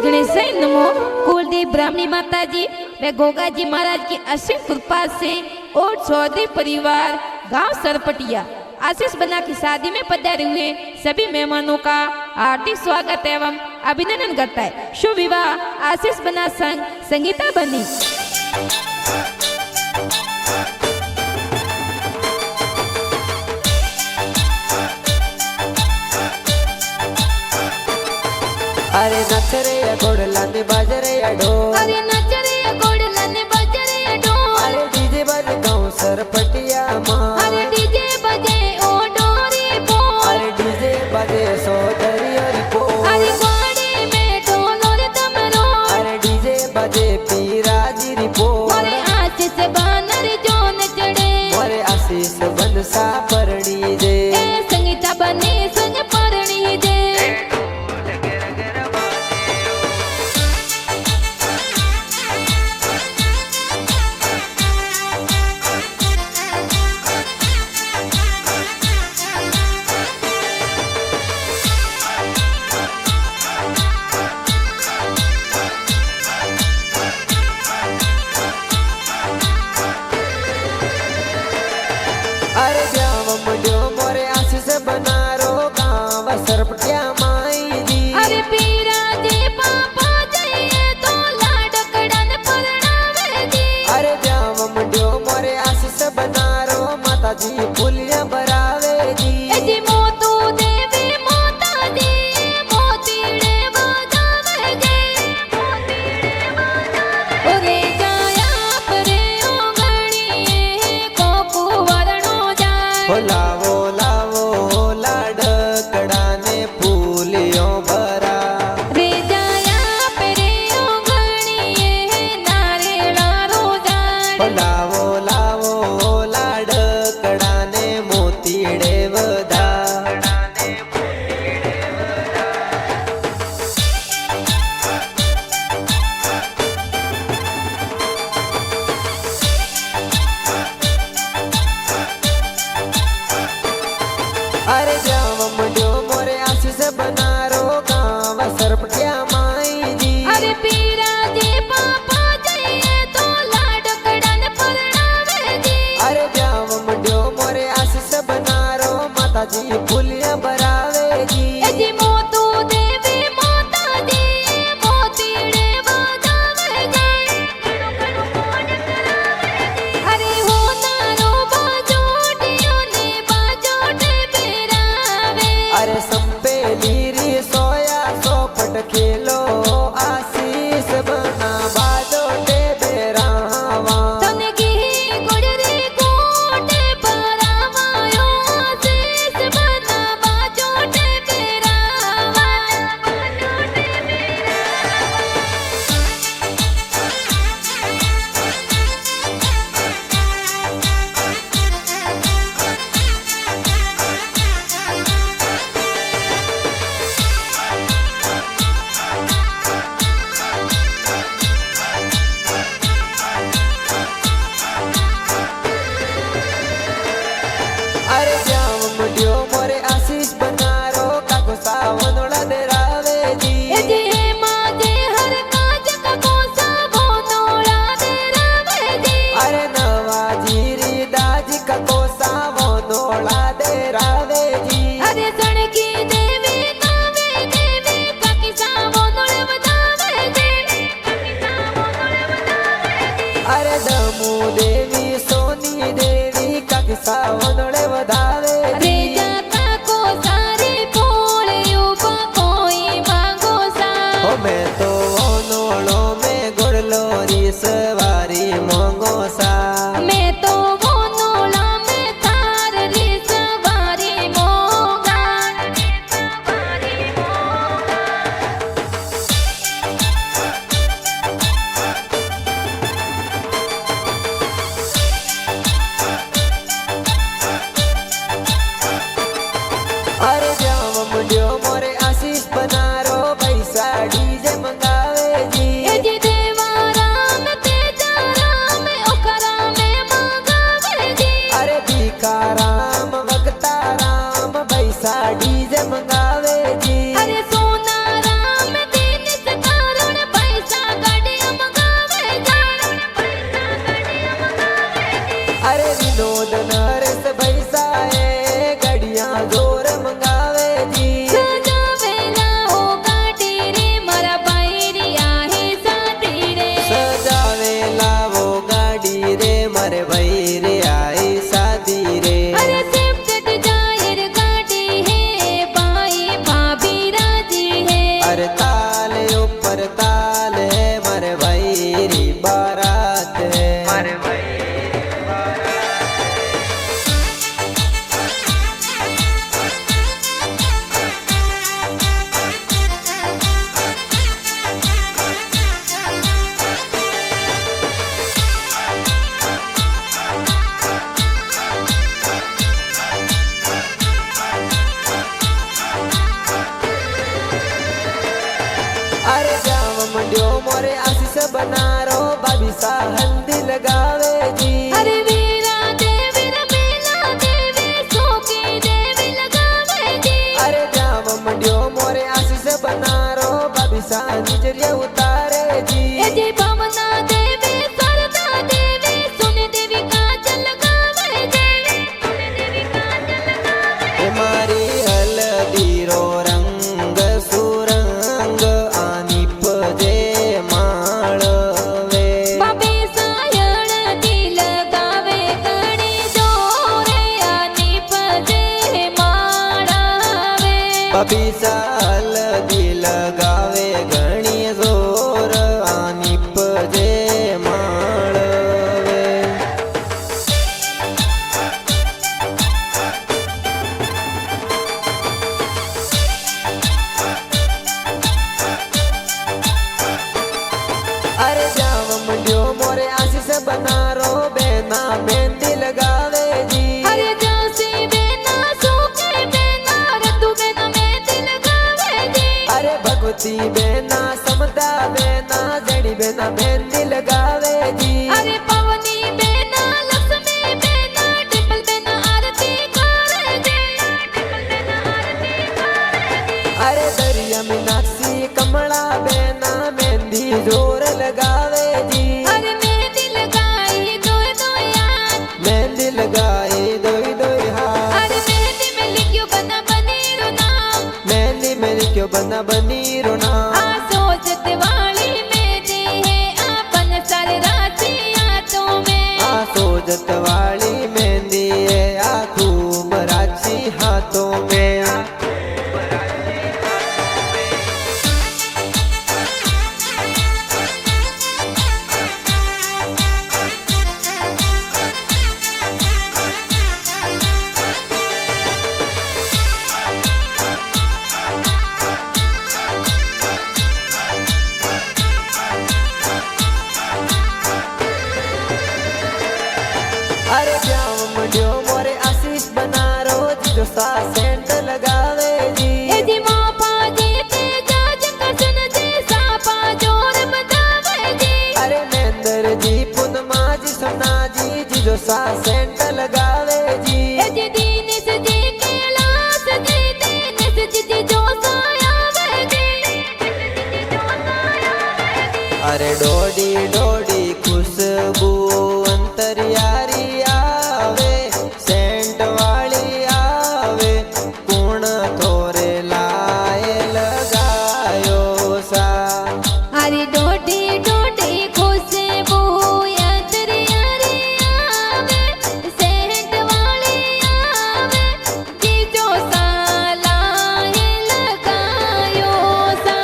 गणेशाय नमो। कुलदेव ब्राह्मणी माता जी व गोगा जी महाराज की असीम कृपा से और चौधरी परिवार गांव सरपटिया आशीष बना की शादी में पधारे हुए सभी मेहमानों का हार्दिक स्वागत एवं अभिनंदन करता है। शुभ विवाह आशीष बना संग संगीता बनी। अरे नच रे घोड़ला ने बाज रे ढोल, अरे नच रे घोड़ला ने बाज रे ढोल, अरे डीजे बजे गाँव सरपटिया माँ, अरे डीजे बजे ओ डोरी बोल, अरे डीजे बजे सोदरी और पोल, अरे घोड़े में ढोल और डमरू, अरे डीजे बजे पीराजी री पोल, अरे आशीष बानर जो न चढ़े, अरे आशीष बन सा परणी जे, संगीता बने संग परणी जे। अरे ब्याव मुंडियो मोरे आशीष बनारो गाँव सरपटिया माई जी, अरे पीरा जे पापा जाइए तो लाडकड़न परणावे जी, अरे ब्याव मुंडियो मोरे आशीष बनारो माता जी फुलिया बरावे जी, जी मोतू देवी माता जी मोतीड़े बजावे जी, मोतीड़े बजावे ओरे जाया परे ओ गणिए को कुंवरणो जाए, हो लावो लावो लाडकड़ा ने फूलियों भरा, रे जाया परे ओ गणिए नारेला रो जाए, हो लावो लावो लाडकड़ा ने मोतीड़े वधा, अरे जाव मुंडियो मोरे आशीष बनारो गाँव सरपटिया माई जी, अरे पीरा जे पापा जाइए तो लाडकड़न परणावे जी, अरे जाव मुंडियो मोरे आशीष बनारो माता जी फुलिया बरावे जी, जी मोतू देवी माता जी मोतीड़े बजावे जी, अरे हो नारो बाजोटियों ने बाजोटे पेरावे, अरे संपेली री सोया सोपट खेलो आशीष बना बाजोटे बेरावा, तने की गुजरी कोटे परावायो आशीष बना बाजोटे पेरावा, बाजोटे पेरावा। अरे जाव मुंडियो मोरे आशीष बनारो काको सावनोड़ा देरावे जी, जी माजे हर काज का कोसा बोनोड़ा देरावे जी, अरे नवा जीरी दाजी काको सावनोड़ा देरावे जी, अरे सड़की देवी कावे देवी काकी सावनोड़े बतावे जी, काकी सावनोड़े बतावे जी, अरे दमू देवी सोनी देवी काकी सावनोड़े वधावे रे जाता को सारी पोले उबा कोई मांगो सा, हो मैं तो वनोड़ो में गुड़लो री सवारी मोंगो सा, मैं तो बोनोड़ा में तार री सवारी मोगा, सवारी मोगा। अरे जाव मुंडियो मोरे आशीष बनारो पैसा डीजे मंगावे जी, जी देवा राम तेजा राम ओकरा में मंगावे जी, अरे भीखा राम भगता राम पैसा डीजे मंगावे जी, अरे सोना राम दिन सका मंडियो मोरे आशीष बनारो भाभी सा हल्दी लगावे जी। अरे वीरा देवी रमीला देवी सोकी देवी लगावे जी। अरे जाम मंडियो मोरे आशीष बनारो भाभी सा निजरिया उतारे जी। ए जी भावना देवी शारदा देवी सोनी देवी काजल लगावे जी। सोनी देवी काजल लगावे। मारी हल्दी रो रंग सुरंग आनिप जे माळवे। बाबे सायण दी लगावे घणी जोरे आनिप जे माळवे। भाभी सा हल्दी लगावे घणी जोर आनिप जे माळवे। अरे जाम मंडियो मोरे आशीष बनारो बेना मेहंदी लगावे जी। अरे जासी बेना सोके बेना रतु बेना मेहंदी लगावे जी। अरे भगवती बेना समता बेना जड़ी बेना मेहंदी लगावे जी। अरे पवनी बेना लक्ष्मी बेना टिपल बेना आरती करे जी। टिपल बेना आरती करे जी। अरे दरिया मीनाक्षी कमला बेना मेहंदी जोर लगावे जी। अरे मेहंदी लगाई दोय दोय यार। मेहंदी लगाए दोई दोई हाथ। अरे मेहंदी में लिखियो बना बनेरो नाम। मेहंदी मेरी क्यों बना बनी रोना। आ सोचत वाली मेहंदी है आपन सारे राती हाथों में। आ सोजत वाली मेहंदी है आ खूब राची हाथों में। अरे जाम मंडियो मोरे आशीष बनारो जो सा सेंट लगावे जी। ए जी माँ पाजी ते जाज कसन जी सापा जोर बतावे जी। अरे महेंद्र जी पूनमा जी सोना जी जो सा सेंट लगावे जी। ए जी दीनेश जी कैलाश जी दीनेश जी जो सायावे जी। जो सायावे जी। अरे डोडी डोडी खुशबू अंतरियारी आवे सेंट वाली आवे कौन थोरे लाए लगायो सा। अरे डोडी डोडी खुशबू अंतरियारी आवे सेंट वाली आवे जी जो सालाए लगायो सा।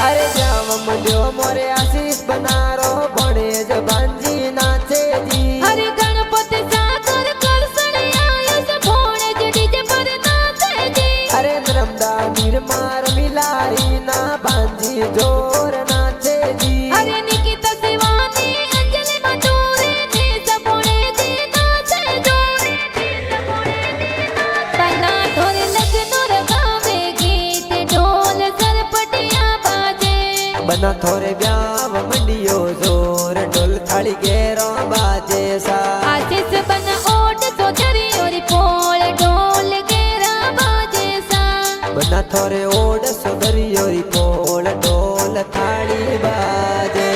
अरे जाम मंडियो मोरे आशीष बनारो बड़े जबांजी नाचे जी। अरे गणपति सागर करसण आयुष भोणे डीजे पर नाचे जी। अरे नर्मदा निर्मार मिलारी ना बांजी जोर नाचे जी। अरे निकिता शिवानी अंजलि मधुरी ने सबोणे जी नाचे जोरे जी सबोणे जी नाचे। बना ढोल लगनो रगावे गीत ढोल सरपटिया बाजे। बना थोरे ब्याव मंडियो जोर ढोल थाली गेरो बाजे सा। आशीष बना ओट सोचरी और पोल ढोल गेरा बाजे सा। बना थोरे ओड सुधरी ओरी पोल ढोल थाली बाजे।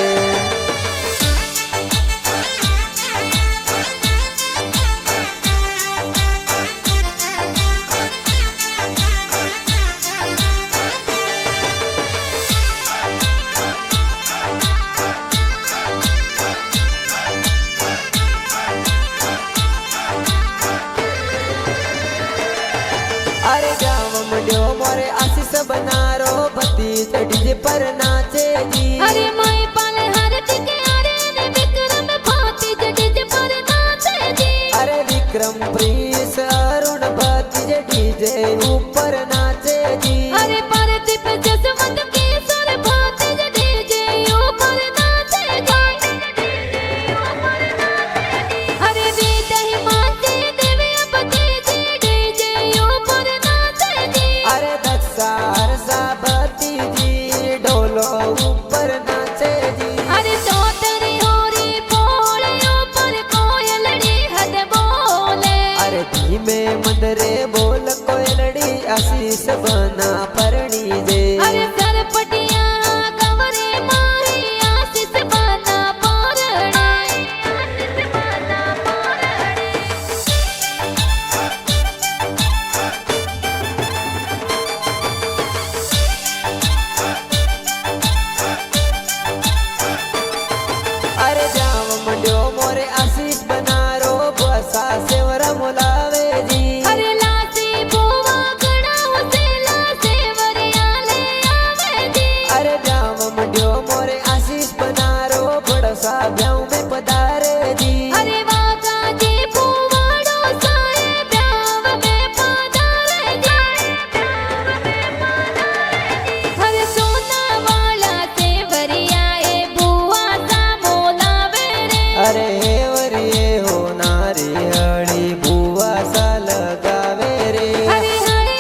अरे जाम मंडियो मोरे आशीष बनारो भतीज डीजे पर नाचे जी। अरे माई पाले हर टिके अरे ने विक्रम भाती डीजे पर नाचे जी। अरे विक्रम प्रीस अरुण भतीज डीजे ऊपर नाचे जी। अरे पारदीप जसवंत केसर भाती डीजे ऊपर नाचे जी। अरे जाम मंड्यो मोरे आशीष बनारो बसा सेवरा मोलावे जी अरे लासी बुआ गड़ा होसेला सेवरिया ले आवे जी अरे जाम मंड्यो मोरे आशीष बनारो बड़सा ब्याह में पधारे जी अरे वागा जी बुवाड़ो साए ब्याह में पधारे जी अरे सोना वाला सेवरिया ए बुआ सा मोलावे रे अरे हेवरिए हो नारी हड़ी बुआ सा लगावे रे अरे हड़े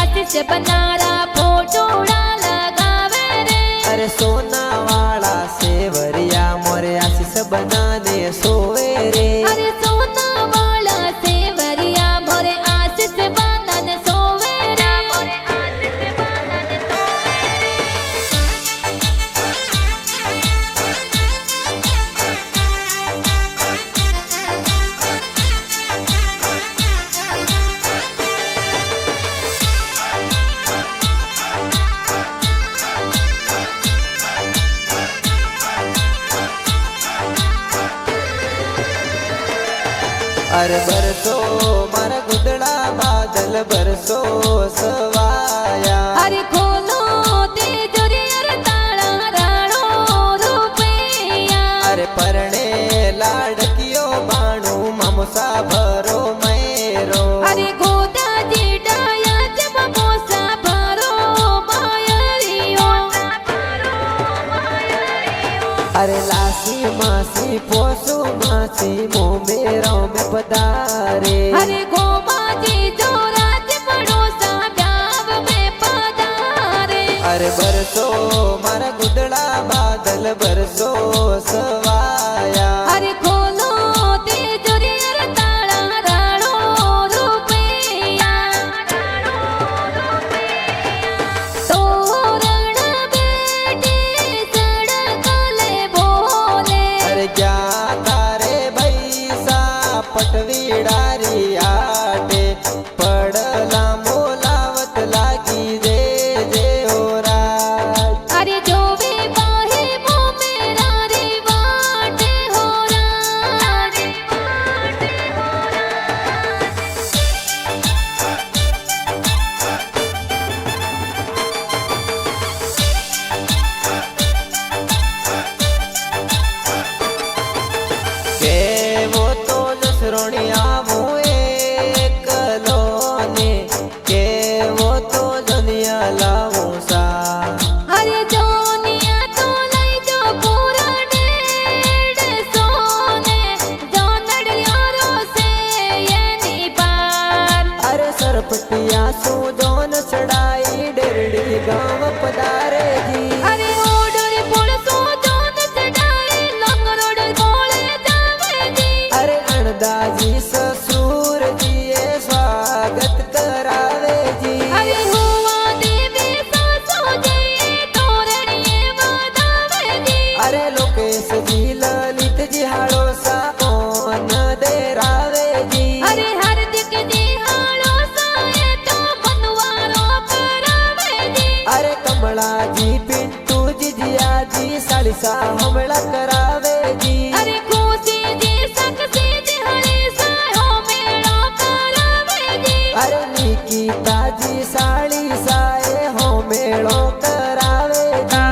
आशीष बनारा फोटोड़ा लगावे रे अरे सोना वाला सेवरिया मोरे आशीष बनाने सोवे रे अरे सोना वाला सेवरिया मोरे आशीष बनन सोवे रे मोरे आशीष बनन सोवे रे अरे बरसो मारा गुदड़ा बादल बरसो सवाया अरे खोलो तिजोरी अरे ताला राणो रुपैया अरे परणे लाडकियो बाणू मामुसा भरो मेरो अरे गोदा जी डाया जब मोसा भरो मायरियो अरे लासी मासी पोसू मासी मोमेरो में पधारे अरे गोमा जी जो राज पड़ोसा ब्याव में पधारे अरे बरसो मारा गुदड़ा बादल बरसो सवाया अरे खोलो तिजोरी अरे ताला राणो रुपैया तोरण बेटी सड़कले बोले अरे क्या तारे भैसा पटवीडारी आटे पड़ला मोलावत लागी जे जे हो राज अरे जो भी बाहे मुँह मेरा रे वाटे हो राज के वो तो जसरोनिया मुए कलोने के वो तो जनिया लाऊं सा अरे जोनिया तो लाई जो पूरा डेढ़ सोने जो नड़ियारो से ये निपार अरे सरपटिया सो जोन चढ़ाई डेरड़ी गाँव पधारे जी अरे ओडर पुल सो जोन चढ़ाई लंगरोड बोले जावे जी अरे अणदाजी ससुर जी स्वागत करावे जी अरे हुआ देवी सासो जी तोरणिए वादावे जी अरे लोकेश जी ललित जी हाड़ो सा ओन देरावे जी अरे हार्दिक जी हालो साए तो मनवारो करावे जी अरे कमला जी पिंटू जी जिया जी सालिसा हमला करावे जी अरे खुशी जी सकसी जी हरे सायो मेलो करावे जी अरे निकिता जी साड़ी साए हो मेड़ो करावे जी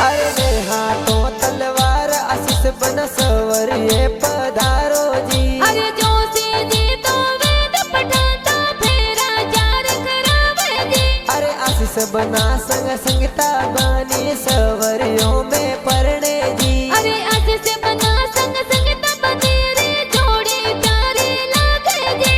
अरे नेहा तो तलवार आशीष बन सवरिए पधारो जी अरे जोशी जी तो वेद पठाता फेरा जार करावे जी अरे आशीष बना संग संगता बानी सवरियों में परणे जी अरे आज से बना संग संग तब तेरे जोड़ी प्यारी लागे जी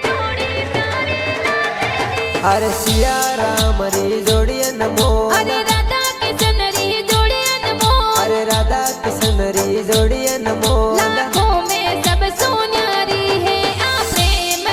जोड़ी प्यारी लागे जी अरे सिया राम री जोड़ियन मोल अरे राधा किशन री जोड़ी अनमोल अरे राधा कृष्ण री जोड़ियन मोल लाखों में सब सोन्यारी है आ प्रेम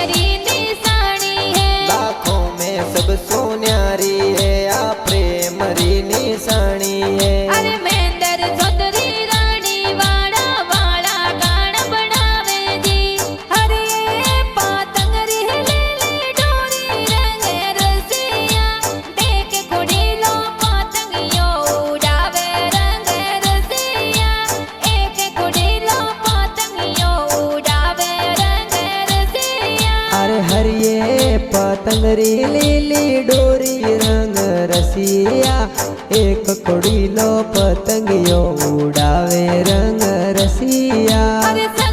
પતંગરી લીલી ડોરી રંગ રસિયા એક કોડીલો પતંગિયો ઉડાવે રંગ રસિયા અરે